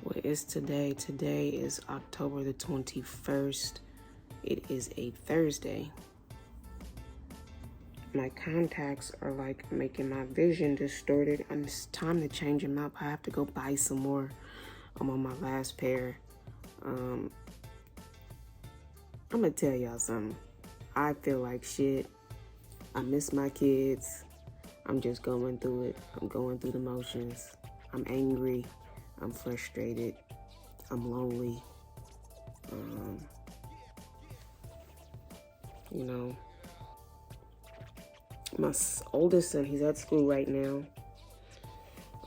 What is today? Today is October the 21st. It is a Thursday. My contacts are like making my vision distorted, and it's time to change them up. I have to go buy some more. I'm on my last pair. I'm gonna tell y'all something. I feel like shit. I miss my kids. I'm just going through it. I'm going through the motions. I'm angry. I'm frustrated. I'm lonely. My oldest son, he's at school right now.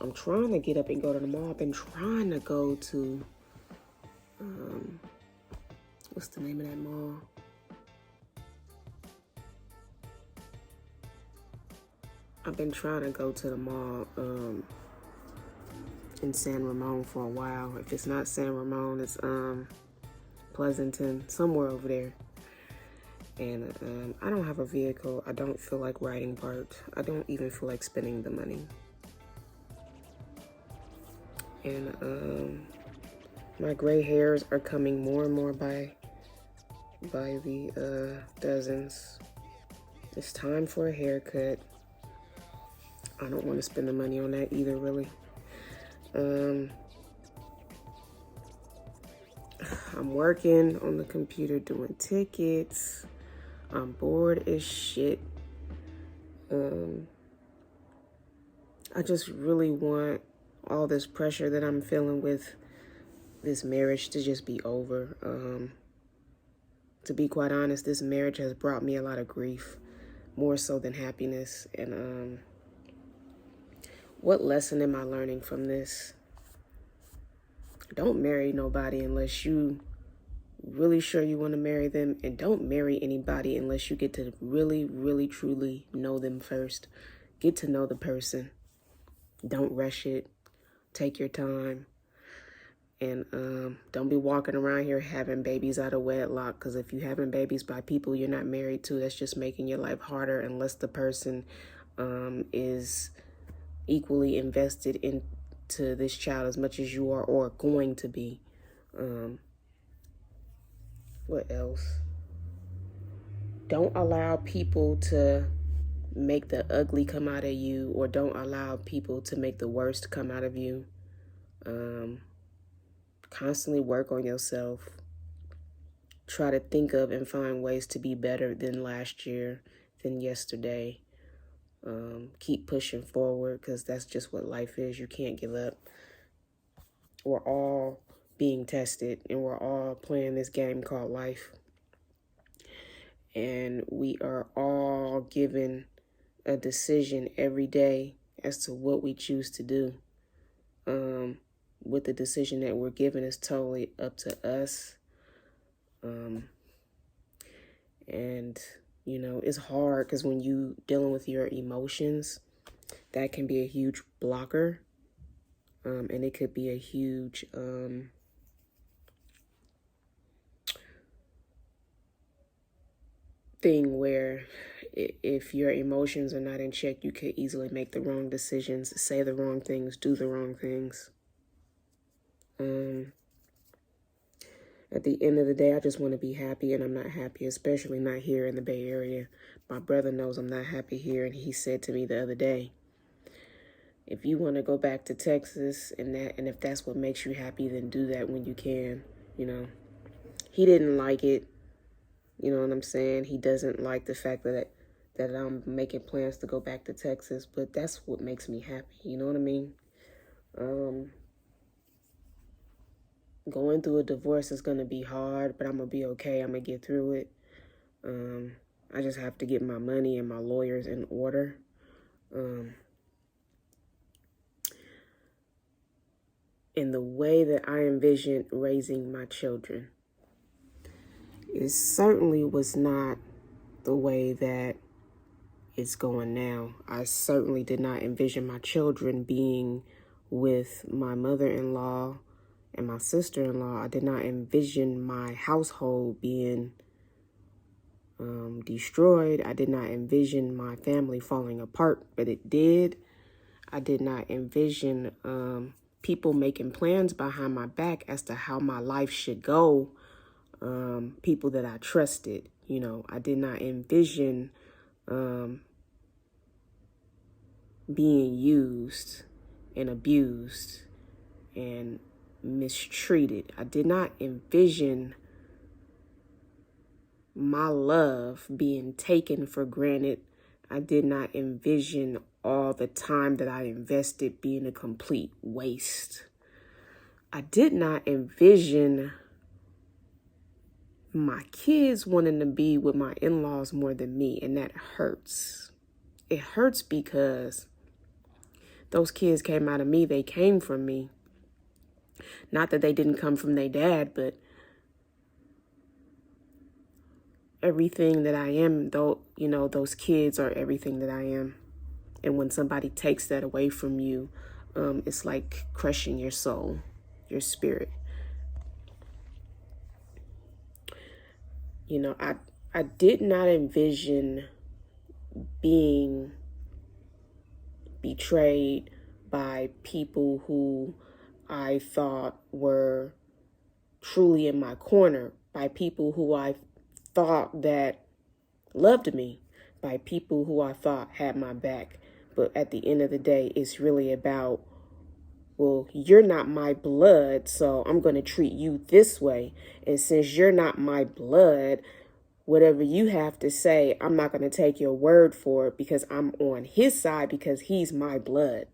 I'm trying to get up and go to the mall. I've been trying to go to, what's the name of that mall? I've been trying to go to the mall in San Ramon for a while. If it's not San Ramon, it's Pleasanton, somewhere over there. And I don't have a vehicle. I don't feel like riding parked. I don't even feel like spending the money. And my gray hairs are coming more and more by the dozens. It's time for a haircut. I don't want to spend the money on that either, really. I'm working on the computer doing tickets. I'm bored as shit. I just really want all this pressure that I'm feeling with this marriage to just be over. To be quite honest, this marriage has brought me a lot of grief, more so than happiness. And what lesson am I learning from this? Don't marry nobody unless you really sure you want to marry them, and don't marry anybody unless you get to really, really, truly know them first. Get to know the person. Don't rush it. Take your time. And don't be walking around here having babies out of wedlock, because if you're having babies by people you're not married to, that's just making your life harder, unless the person is equally invested into this child as much as you are or going to be. What else? Don't allow people to make the ugly come out of you, or don't allow people to make the worst come out of you. Constantly work on yourself. Try to think of and find ways to be better than last year, than yesterday. Keep pushing forward, because that's just what life is. You can't give up. We're all being tested, and we're all playing this game called life. And we are all given a decision every day as to what we choose to do. With the decision that we're given is totally up to us. And, it's hard because when you dealing with your emotions, that can be a huge blocker. And it could be a huge thing where if your emotions are not in check, you could easily make the wrong decisions, say the wrong things, do the wrong things. At the end of the day, I just want to be happy, and I'm not happy, especially not here in the Bay Area. My brother knows I'm not happy here, and he said to me the other day, if you want to go back to Texas and if that's what makes you happy, then do that when you can. He didn't like it. You know what I'm saying? He doesn't like the fact that I'm making plans to go back to Texas, but that's what makes me happy. You know what I mean? Going through a divorce is going to be hard, but I'm going to be okay. I'm going to get through it. I just have to get my money and my lawyers in order. In the way that I envisioned raising my children, it certainly was not the way that it's going now. I certainly did not envision my children being with my mother-in-law and my sister-in-law. I did not envision my household being destroyed. I did not envision my family falling apart, but it did. I did not envision people making plans behind my back as to how my life should go. People that I trusted, you know, I did not envision being used and abused and mistreated. I did not envision my love being taken for granted. I did not envision all the time that I invested being a complete waste. I did not envision my kids wanting to be with my in-laws more than me, and that hurts. It hurts because those kids came out of me. They came from me. Not that they didn't come from their dad, but everything that I am, though, you know, those kids are everything that I am. And when somebody takes that away from you, it's like crushing your soul, your spirit. You know, I did not envision being betrayed by people who I thought were truly in my corner, by people who I thought that loved me, by people who I thought had my back. But at the end of the day, it's really about, well, you're not my blood, so I'm going to treat you this way. And since you're not my blood, whatever you have to say, I'm not going to take your word for it because I'm on his side because he's my blood.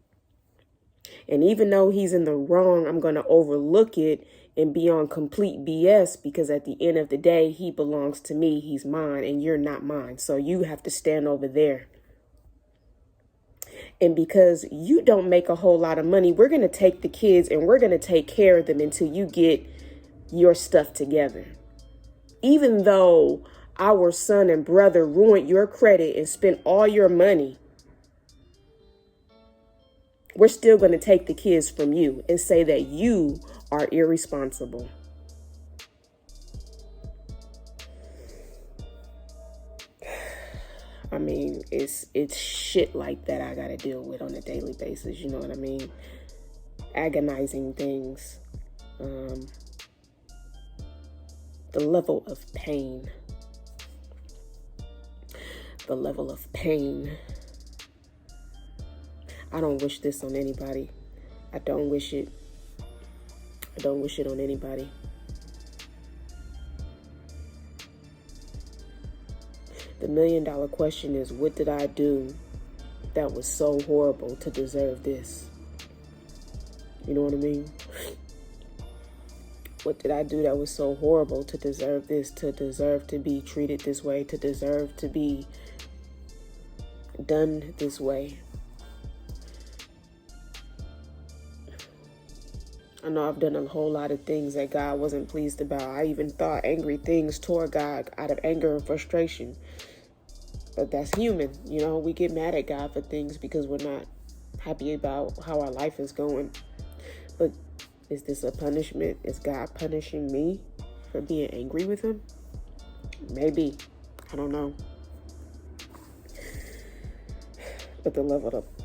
And even though he's in the wrong, I'm going to overlook it and be on complete BS because at the end of the day, he belongs to me. He's mine and you're not mine. So you have to stand over there. And because you don't make a whole lot of money, we're going to take the kids and we're going to take care of them until you get your stuff together. Even though our son and brother ruined your credit and spent all your money, we're still going to take the kids from you and say that you are irresponsible. I mean, it's shit like that I got to deal with on a daily basis. You know what I mean? Agonizing things. The level of pain. The level of pain. I don't wish this on anybody. I don't wish it. I don't wish it on anybody. The $1 million question is, what did I do that was so horrible to deserve this? You know what I mean? What did I do that was so horrible to deserve this, to deserve to be treated this way, to deserve to be done this way? I know I've done a whole lot of things that God wasn't pleased about. I even thought angry things toward God out of anger and frustration. But that's human. You know, we get mad at God for things because we're not happy about how our life is going. But is this a punishment? Is God punishing me for being angry with him? Maybe. I don't know. But the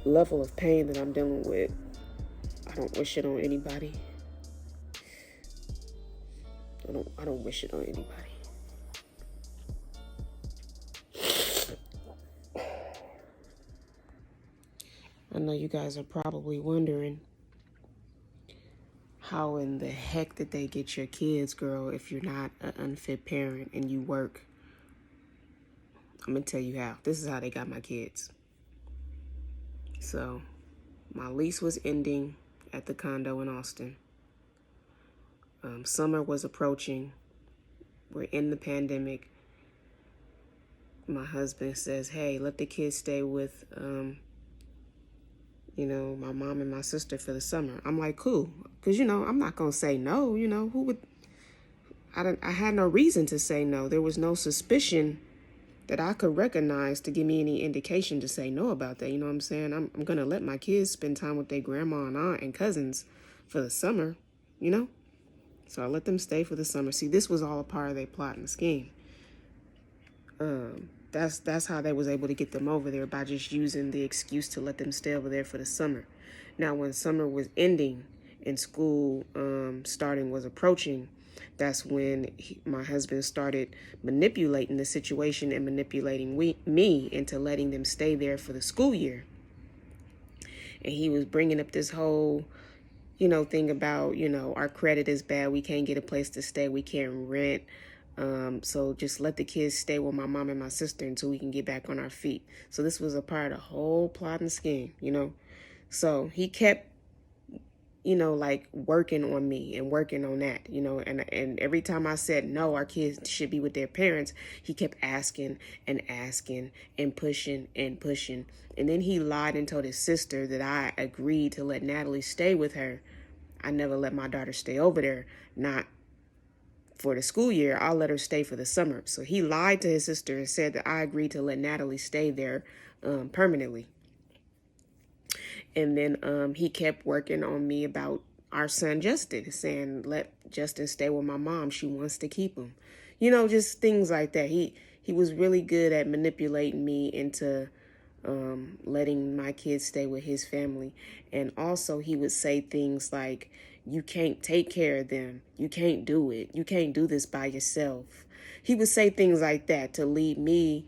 level of pain that I'm dealing with, I don't wish it on anybody. I don't wish it on anybody. I know you guys are probably wondering, how in the heck did they get your kids, girl, if you're not an unfit parent and you work? I'm going to tell you how. This is how they got my kids. So, my lease was ending at the condo in Austin. Summer was approaching. We're in the pandemic. My husband says, hey, let the kids stay with, my mom and my sister for the summer. I'm like, cool. Because, I'm not going to say no. Who would? I had no reason to say no. There was no suspicion that I could recognize to give me any indication to say no about that. You know what I'm saying? I'm going to let my kids spend time with their grandma and aunt and cousins for the summer, So I let them stay for the summer. See, this was all a part of their plot and scheme. That's how they was able to get them over there, by just using the excuse to let them stay over there for the summer. Now, when summer was ending and school starting was approaching, that's when my husband started manipulating the situation and manipulating me into letting them stay there for the school year. And he was bringing up this whole, thing about, our credit is bad. We can't get a place to stay. We can't rent. So just let the kids stay with my mom and my sister until we can get back on our feet. So this was a part of the whole plot and scheme, So he kept, like working on me and working on that, and every time I said, no, our kids should be with their parents, he kept asking and asking and pushing and pushing. And then he lied and told his sister that I agreed to let Natalie stay with her. I never let my daughter stay over there, not for the school year. I'll let her stay for the summer. So he lied to his sister and said that I agreed to let Natalie stay there permanently. And then he kept working on me about our son Justin, saying, let Justin stay with my mom. She wants to keep him. Just things like that. He was really good at manipulating me into letting my kids stay with his family. And also he would say things like, you can't take care of them. You can't do it. You can't do this by yourself. He would say things like that to lead me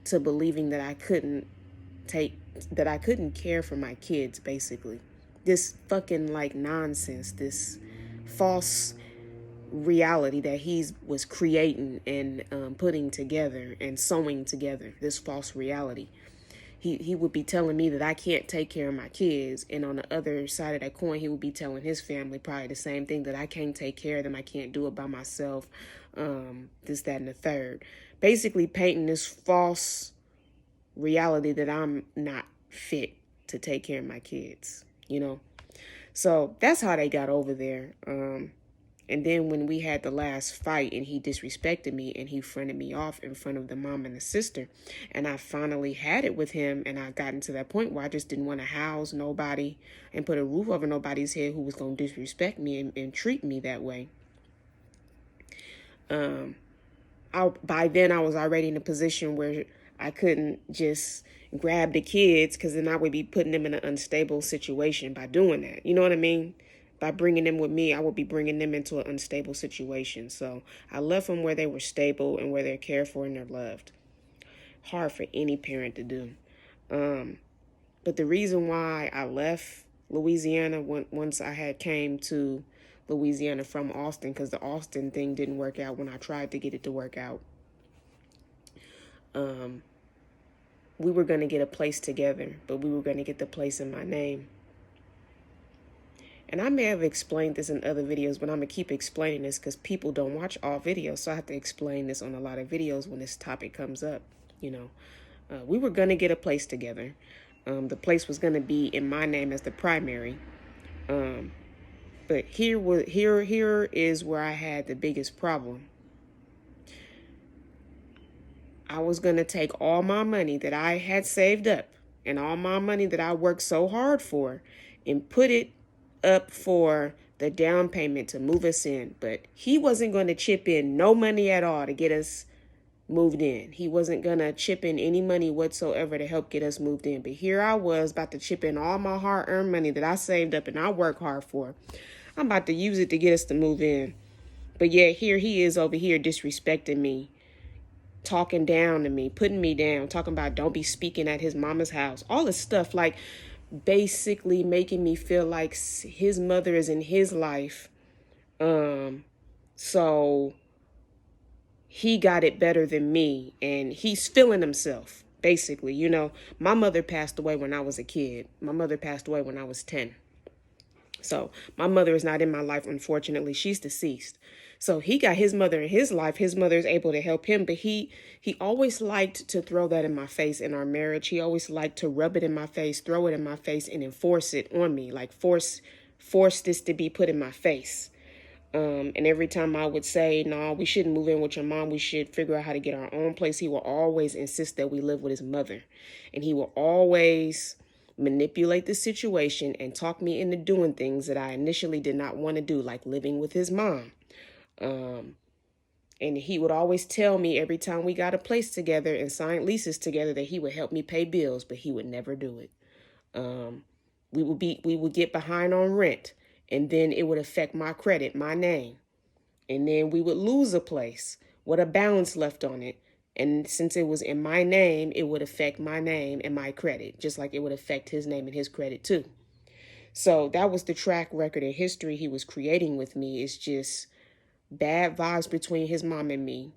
to believing that I couldn't care for my kids, basically. This fucking nonsense, this false reality that he was creating and putting together and sewing together, this false reality. He would be telling me that I can't take care of my kids, and on the other side of that coin, he would be telling his family probably the same thing, that I can't take care of them, I can't do it by myself, this, that, and the third. Basically painting this false reality that I'm not fit to take care of my kids, So that's how they got over there. And then when we had the last fight and he disrespected me and he fronted me off in front of the mom and the sister, and I finally had it with him, and I gotten to that point where I just didn't want to house nobody and put a roof over nobody's head who was going to disrespect me and treat me that way. By then I was already in a position where I couldn't just grab the kids, because then I would be putting them in an unstable situation by doing that. You know what I mean? By bringing them with me, I would be bringing them into an unstable situation. So I left them where they were stable and where they're cared for and they're loved. Hard for any parent to do. But the reason why I left Louisiana once I had came to Louisiana from Austin, because the Austin thing didn't work out when I tried to get it to work out. We were going to get a place together, but we were going to get the place in my name. And I may have explained this in other videos, but I'm going to keep explaining this because people don't watch all videos. So I have to explain this on a lot of videos when this topic comes up. We were going to get a place together. The place was going to be in my name as the primary. But here is where I had the biggest problem. I was going to take all my money that I had saved up and all my money that I worked so hard for and put it up for the down payment to move us in. But he wasn't going to chip in no money at all to get us moved in. He wasn't going to chip in any money whatsoever to help get us moved in. But here I was about to chip in all my hard-earned money that I saved up and I work hard for. I'm about to use it to get us to move in. But yet here he is over here disrespecting me, talking down to me, putting me down, talking about don't be speaking at his mama's house. All this stuff, basically making me feel like his mother is in his life. So he got it better than me and he's feeling himself, basically. My mother passed away when I was a kid. My mother passed away when I was 10. So my mother is not in my life, unfortunately. She's deceased. So he got his mother in his life. His mother is able to help him, but he always liked to throw that in my face in our marriage. He always liked to rub it in my face, throw it in my face, and enforce it on me, force this to be put in my face. And every time I would say, no, we shouldn't move in with your mom, we should figure out how to get our own place, he will always insist that we live with his mother. And he will always manipulate the situation and talk me into doing things that I initially did not want to do, like living with his mom. And he would always tell me every time we got a place together and signed leases together that he would help me pay bills, but he would never do it. We would get behind on rent, and then it would affect my credit, my name. And then we would lose a place with a balance left on it. And since it was in my name, it would affect my name and my credit, just like it would affect his name and his credit too. So that was the track record and history he was creating with me. It's just bad vibes between his mom and me,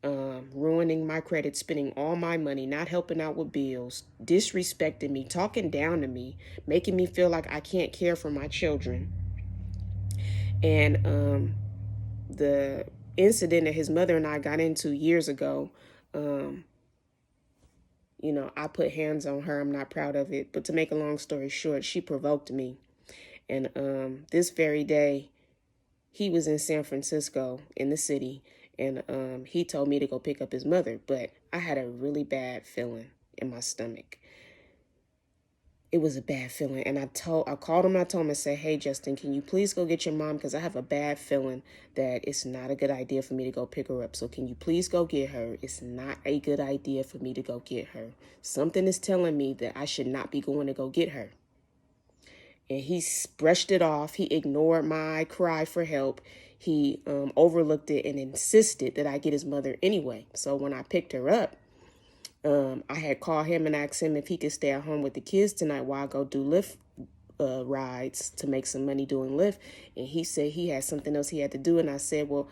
ruining my credit, spending all my money, not helping out with bills, disrespecting me, talking down to me, making me feel like I can't care for my children. And the incident that his mother and I got into years ago, I put hands on her. I'm not proud of it. But to make a long story short, she provoked me. And this very day, he was in San Francisco in the city, and he told me to go pick up his mother. But I had a really bad feeling in my stomach. It was a bad feeling. And I called him, I told him, I said, hey, Justin, can you please go get your mom? Because I have a bad feeling that it's not a good idea for me to go pick her up. So can you please go get her? It's not a good idea for me to go get her. Something is telling me that I should not be going to go get her. And he brushed it off. He ignored my cry for help. He overlooked it and insisted that I get his mother anyway. So when I picked her up, I had called him and asked him if he could stay at home with the kids tonight while I go do Lyft rides to make some money doing Lyft. And he said he had something else he had to do. And I said, well,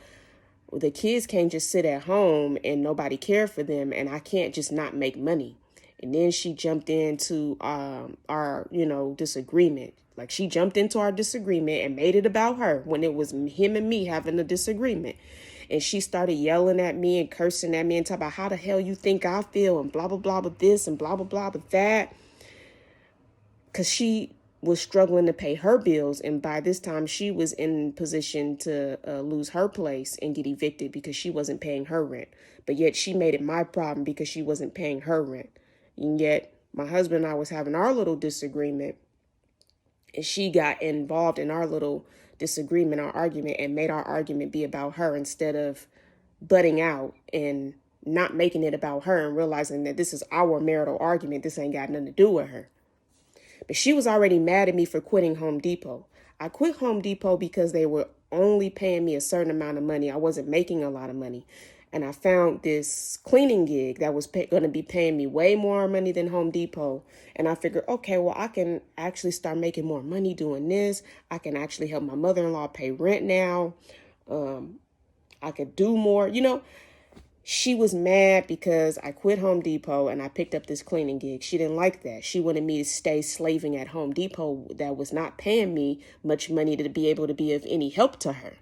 the kids can't just sit at home and nobody care for them, and I can't just not make money. And then she jumped into our disagreement. Like, she jumped into our disagreement and made it about her when it was him and me having a disagreement. And she started yelling at me and cursing at me and talking about how the hell you think I feel and blah, blah, blah with this and blah, blah, blah with that. Because she was struggling to pay her bills. And by this time, she was in position to lose her place and get evicted because she wasn't paying her rent. But yet she made it my problem because she wasn't paying her rent. And yet my husband and I was having our little disagreement. And she got involved in our little disagreement, our argument, and made our argument be about her instead of butting out and not making it about her and realizing that this is our marital argument. This ain't got nothing to do with her. But she was already mad at me for quitting Home Depot. I quit Home Depot because they were only paying me a certain amount of money. I wasn't making a lot of money. And I found this cleaning gig that was going to be paying me way more money than Home Depot. And I figured, okay, well, I can actually start making more money doing this. I can actually help my mother-in-law pay rent now. I could do more. She was mad because I quit Home Depot and I picked up this cleaning gig. She didn't like that. She wanted me to stay slaving at Home Depot that was not paying me much money to be able to be of any help to her.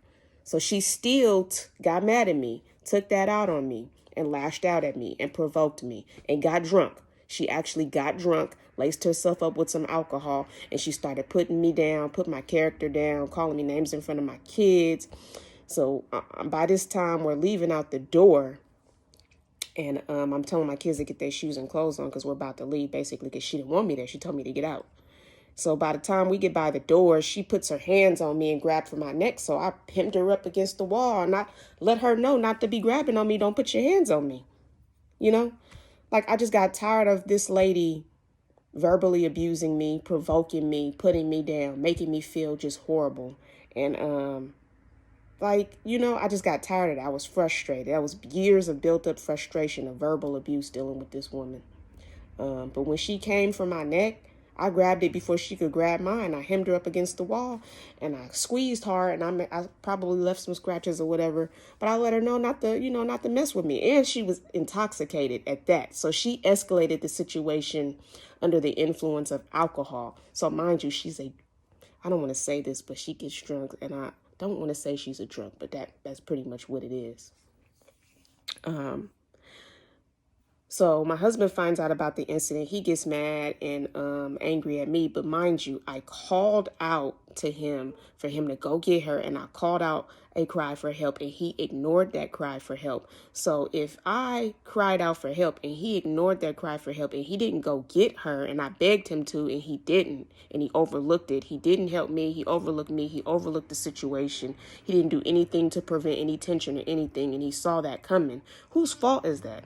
So she still got mad at me, took that out on me, and lashed out at me and provoked me and got drunk. She actually got drunk, laced herself up with some alcohol, and she started putting me down, put my character down, calling me names in front of my kids. So by this time, we're leaving out the door. And I'm telling my kids to get their shoes and clothes on because we're about to leave, basically, because she didn't want me there. She told me to get out. So by the time we get by the door, she puts her hands on me and grabbed for my neck. So I pinned her up against the wall and I let her know not to be grabbing on me. Don't put your hands on me. Like, I just got tired of this lady verbally abusing me, provoking me, putting me down, making me feel just horrible. And I just got tired of it. I was frustrated. That was years of built up frustration of verbal abuse dealing with this woman. But when she came for my neck, I grabbed it before she could grab mine. I hemmed her up against the wall and I squeezed hard, and I probably left some scratches or whatever, but I let her know not to mess with me. And she was intoxicated at that. So she escalated the situation under the influence of alcohol. So mind you, I don't want to say this, but she gets drunk, and I don't want to say she's a drunk, but that's pretty much what it is. So my husband finds out about the incident. He gets mad and angry at me. But mind you, I called out to him for him to go get her. And I called out a cry for help, and he ignored that cry for help. So if I cried out for help and he ignored that cry for help and he didn't go get her, and I begged him to and he didn't, and he overlooked it. He didn't help me. He overlooked me. He overlooked the situation. He didn't do anything to prevent any tension or anything. And he saw that coming. Whose fault is that?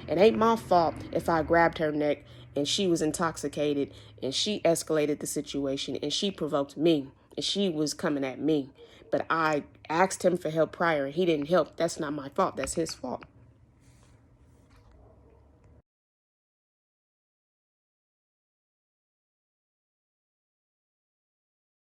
It ain't my fault if I grabbed her neck and she was intoxicated and she escalated the situation and she provoked me and she was coming at me. But I asked him for help prior and he didn't help. That's not my fault. That's his fault.